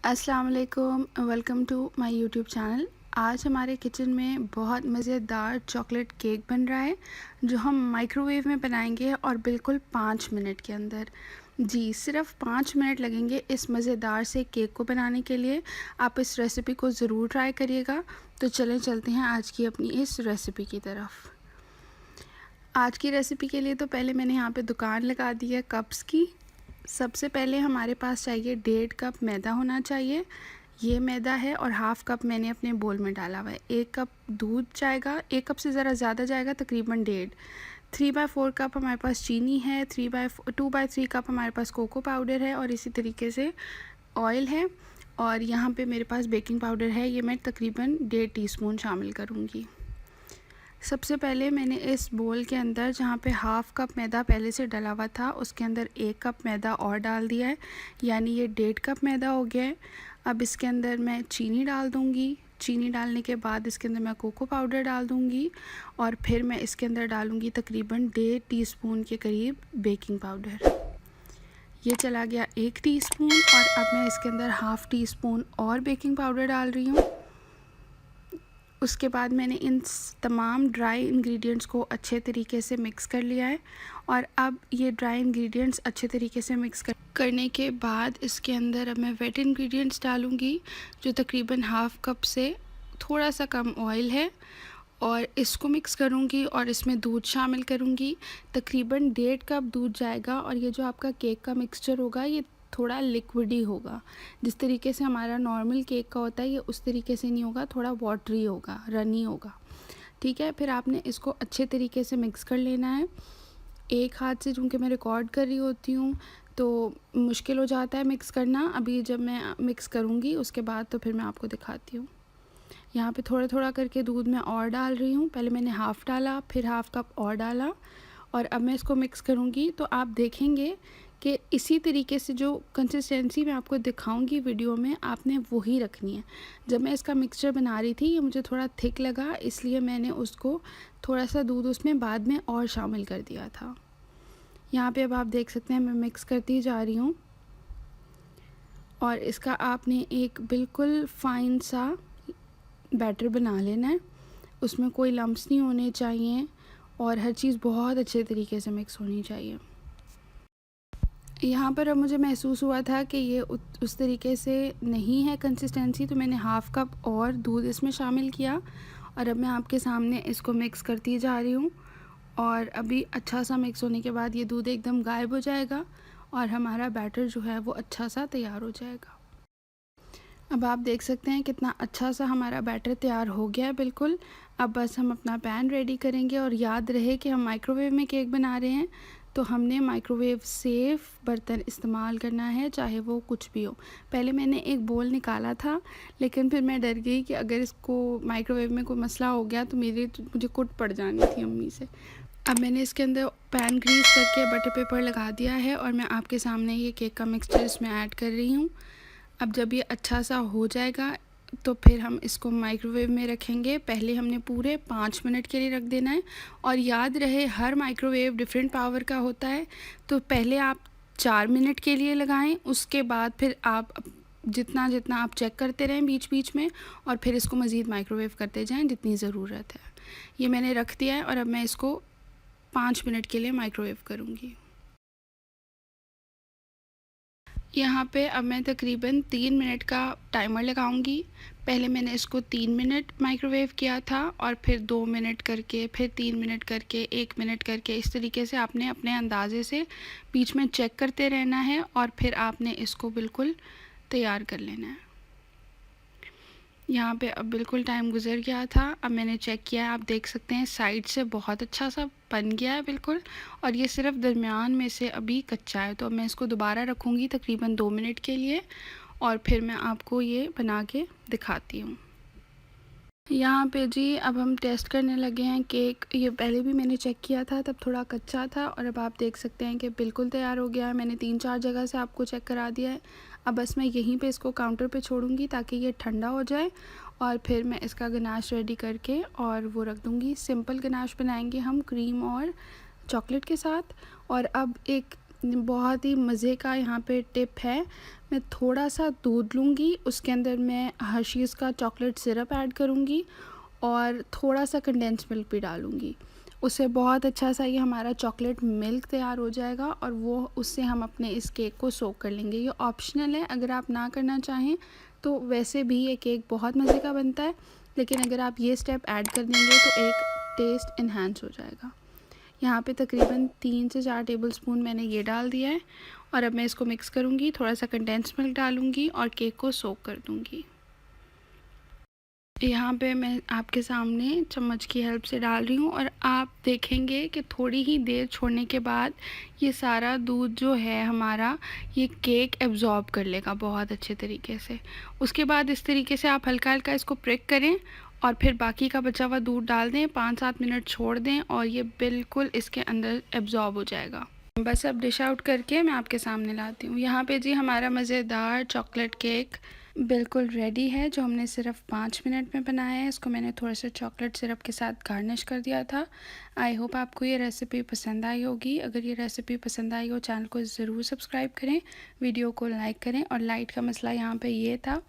अस्सलाम वालेकुम, welcome to my YouTube channel. आज हमारे किचन में बहुत मज़ेदार चॉकलेट केक बन रहा है जो हम माइक्रोवेव में बनाएंगे और बिल्कुल 5 मिनट के अंदर। जी, सिर्फ 5 मिनट लगेंगे इस मज़ेदार से केक को बनाने के लिए। आप इस रेसिपी को ज़रूर ट्राई करिएगा। तो चलें चलते हैं आज की अपनी इस रेसिपी की तरफ। आज की रेसिपी के लिए तो पहले मैंने यहाँ पे दुकान लगा दी है कप्स की। सबसे पहले हमारे पास चाहिए 1.5 कप मैदा होना चाहिए। ये मैदा है और हाफ़ कप मैंने अपने बोल में डाला हुआ है। 1 कप दूध जाएगा, 1 कप से ज़रा ज़्यादा जाएगा, तकरीबन 1.5। 3/4 कप हमारे पास चीनी है, 2/3 कप हमारे पास कोको पाउडर है और इसी तरीके से ऑयल है। और यहाँ पे मेरे पास बेकिंग पाउडर है, ये मैं तकरीबन 1.5 टीस्पून शामिल करूँगी। सबसे पहले मैंने इस बोल के अंदर जहाँ पे हाफ़ कप मैदा पहले से डला हुआ था उसके अंदर 1 कप मैदा और डाल दिया है, यानी ये 1.5 कप मैदा हो गया है। अब इसके अंदर मैं चीनी डाल दूँगी। चीनी डालने के बाद इसके अंदर मैं कोको पाउडर डाल दूँगी और फिर मैं इसके अंदर डालूँगी तकरीबन 1.5 टीस्पून के करीब बेकिंग पाउडर। ये चला गया 1 टीस्पून और अब मैं इसके अंदर हाफ़ टीस्पून और बेकिंग पाउडर डाल रही हूँ। उसके बाद मैंने इन तमाम ड्राई इंग्रेडिएंट्स को अच्छे तरीके से मिक्स कर लिया है और अब ये ड्राई इंग्रेडिएंट्स अच्छे तरीके से मिक्स करने के बाद इसके अंदर अब मैं वेट इंग्रेडिएंट्स डालूँगी जो तकरीबन हाफ़ कप से थोड़ा सा कम ऑयल है और इसको मिक्स करूँगी और इसमें दूध शामिल करूँगी। तकरीबन 1.5 कप दूध जाएगा और ये जो आपका केक का मिक्सचर होगा ये थोड़ा लिक्विडी होगा। जिस तरीके से हमारा नॉर्मल केक का होता है ये उस तरीके से नहीं होगा, थोड़ा वाटरी होगा, रनी होगा। ठीक है, फिर आपने इसको अच्छे तरीके से मिक्स कर लेना है। एक हाथ से चूँकि मैं रिकॉर्ड कर रही होती हूँ तो मुश्किल हो जाता है मिक्स करना। अभी जब मैं मिक्स करूँगी उसके बाद तो फिर मैं आपको दिखाती हूँ। यहाँ पे थोड़ा थोड़ा करके दूध मैं और डाल रही हूँ। पहले मैंने हाफ़ डाला, फिर हाफ़ कप और डाला और अब मैं इसको मिक्स करूँगी। तो आप देखेंगे कि इसी तरीके से जो कंसिस्टेंसी मैं आपको दिखाऊंगी वीडियो में आपने वही रखनी है। जब मैं इसका मिक्सचर बना रही थी ये मुझे थोड़ा थिक लगा, इसलिए मैंने उसको थोड़ा सा दूध उसमें बाद में और शामिल कर दिया था। यहाँ पे अब आप देख सकते हैं मैं मिक्स करती जा रही हूँ और इसका आपने एक बिल्कुल फ़ाइन सा बैटर बना लेना है। उसमें कोई लम्प्स नहीं होने चाहिए और हर चीज़ बहुत अच्छे तरीके से मिक्स होनी चाहिए। यहाँ पर अब मुझे महसूस हुआ था कि ये उस तरीके से नहीं है कंसिस्टेंसी, तो मैंने हाफ़ कप और दूध इसमें शामिल किया और अब मैं आपके सामने इसको मिक्स करती जा रही हूँ। और अभी अच्छा सा मिक्स होने के बाद ये दूध एकदम गायब हो जाएगा और हमारा बैटर जो है वो अच्छा सा तैयार हो जाएगा। अब आप देख सकते हैं कितना अच्छा सा हमारा बैटर तैयार हो गया है बिल्कुल। अब बस हम अपना पैन रेडी करेंगे और याद रहे कि हम माइक्रोवेव में केक बना रहे हैं तो हमने माइक्रोवेव सेफ़ बर्तन इस्तेमाल करना है, चाहे वो कुछ भी हो। पहले मैंने एक बोल निकाला था लेकिन फिर मैं डर गई कि अगर इसको माइक्रोवेव में कोई मसला हो गया तो मुझे कुट पड़ जानी थी अम्मी से। अब मैंने इसके अंदर पैन ग्रीस करके बटर पेपर लगा दिया है और मैं आपके सामने ये केक का मिक्सचर इसमें ऐड कर रही हूँ। अब जब ये अच्छा सा हो जाएगा तो फिर हम इसको माइक्रोवेव में रखेंगे। पहले हमने पूरे 5 मिनट के लिए रख देना है और याद रहे हर माइक्रोवेव डिफरेंट पावर का होता है, तो पहले आप 4 मिनट के लिए लगाएं, उसके बाद फिर आप जितना जितना आप चेक करते रहें बीच बीच में और फिर इसको मज़ीद माइक्रोवेव करते जाएं जितनी ज़रूरत है। ये मैंने रख दिया है और अब मैं इसको 5 मिनट के लिए माइक्रोवेव करूँगी। यहाँ पे अब मैं तकरीबन 3 मिनट का टाइमर लगाऊंगी। पहले मैंने इसको 3 मिनट माइक्रोवेव किया था और फिर 2 मिनट करके, फिर 3 मिनट करके, 1 मिनट करके, इस तरीके से आपने अपने अंदाज़े से बीच में चेक करते रहना है और फिर आपने इसको बिल्कुल तैयार कर लेना है। यहाँ पे अब बिल्कुल टाइम गुजर गया था। अब मैंने चेक किया है, आप देख सकते हैं साइड से बहुत अच्छा सा बन गया है बिल्कुल और ये सिर्फ दरमियान में से अभी कच्चा है। तो अब मैं इसको दोबारा रखूँगी तकरीबन 2 मिनट के लिए और फिर मैं आपको ये बना के दिखाती हूँ। यहाँ पे जी अब हम टेस्ट करने लगे हैं केक। ये पहले भी मैंने चेक किया था, तब थोड़ा कच्चा था और अब आप देख सकते हैं कि बिल्कुल तैयार हो गया है। मैंने 3-4 जगह से आपको चेक करा दिया है। अब बस मैं यहीं पे इसको काउंटर पे छोड़ूंगी ताकि ये ठंडा हो जाए और फिर मैं इसका गनाश रेडी करके और वो रख दूँगी। सिंपल गनाश बनाएंगे हम क्रीम और चॉकलेट के साथ। और अब एक बहुत ही मज़े का यहाँ पे टिप है। मैं थोड़ा सा दूध लूँगी, उसके अंदर मैं हर्शीज़ का चॉकलेट सिरप ऐड करूँगी और थोड़ा सा कंडेंस मिल्क भी डालूँगी। उससे बहुत अच्छा सा ये हमारा चॉकलेट मिल्क तैयार हो जाएगा और वो उससे हम अपने इस केक को सोक कर लेंगे। ये ऑप्शनल है, अगर आप ना करना चाहें तो वैसे भी ये केक बहुत मज़े का बनता है, लेकिन अगर आप ये स्टेप ऐड कर देंगे तो एक टेस्ट इन्हांस हो जाएगा। यहाँ पे तकरीबन 3 से 4 टेबलस्पून मैंने ये डाल दिया है और अब मैं इसको मिक्स करूँगी, थोड़ा सा कंडेंस मिल्क डालूँगी और केक को सोक कर दूँगी। यहाँ पे मैं आपके सामने चम्मच की हेल्प से डाल रही हूँ और आप देखेंगे कि थोड़ी ही देर छोड़ने के बाद ये सारा दूध जो है हमारा, ये केक एब्ज़ॉर्ब कर लेगा बहुत अच्छे तरीके से। उसके बाद इस तरीके से आप हल्का हल्का इसको प्रिक करें और फिर बाकी का बचा हुआ दूध डाल दें, 5-7 मिनट छोड़ दें और ये बिल्कुल इसके अंदर एब्ज़ॉर्ब हो जाएगा। बस अब डिश आउट करके मैं आपके सामने लाती हूँ। यहाँ पे जी हमारा मज़ेदार चॉकलेट केक बिल्कुल रेडी है, जो हमने सिर्फ 5 मिनट में बनाया है। इसको मैंने थोड़ा सा चॉकलेट सिरप के साथ गार्निश कर दिया था। आई होप आपको ये रेसिपी पसंद आई होगी। अगर ये रेसिपी पसंद आई हो, चैनल को ज़रूर सब्सक्राइब करें, वीडियो को लाइक करें। और लाइट का मसला यहाँ पे ये था,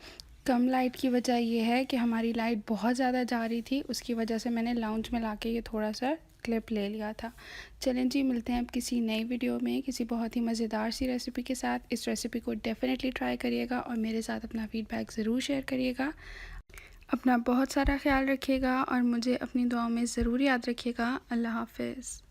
कम लाइट की वजह ये है कि हमारी लाइट बहुत ज़्यादा जा रही थी, उसकी वजह से मैंने लाउंज में लाके ये थोड़ा सा क्लिप ले लिया था। चलें जी, मिलते हैं अब किसी नई वीडियो में किसी बहुत ही मज़ेदार सी रेसिपी के साथ। इस रेसिपी को डेफ़िनेटली ट्राई करिएगा और मेरे साथ अपना फ़ीडबैक ज़रूर शेयर करिएगा। अपना बहुत सारा ख्याल रखिएगा और मुझे अपनी दुआओं में ज़रूर याद रखिएगा। अल्लाह हाफ़िज़।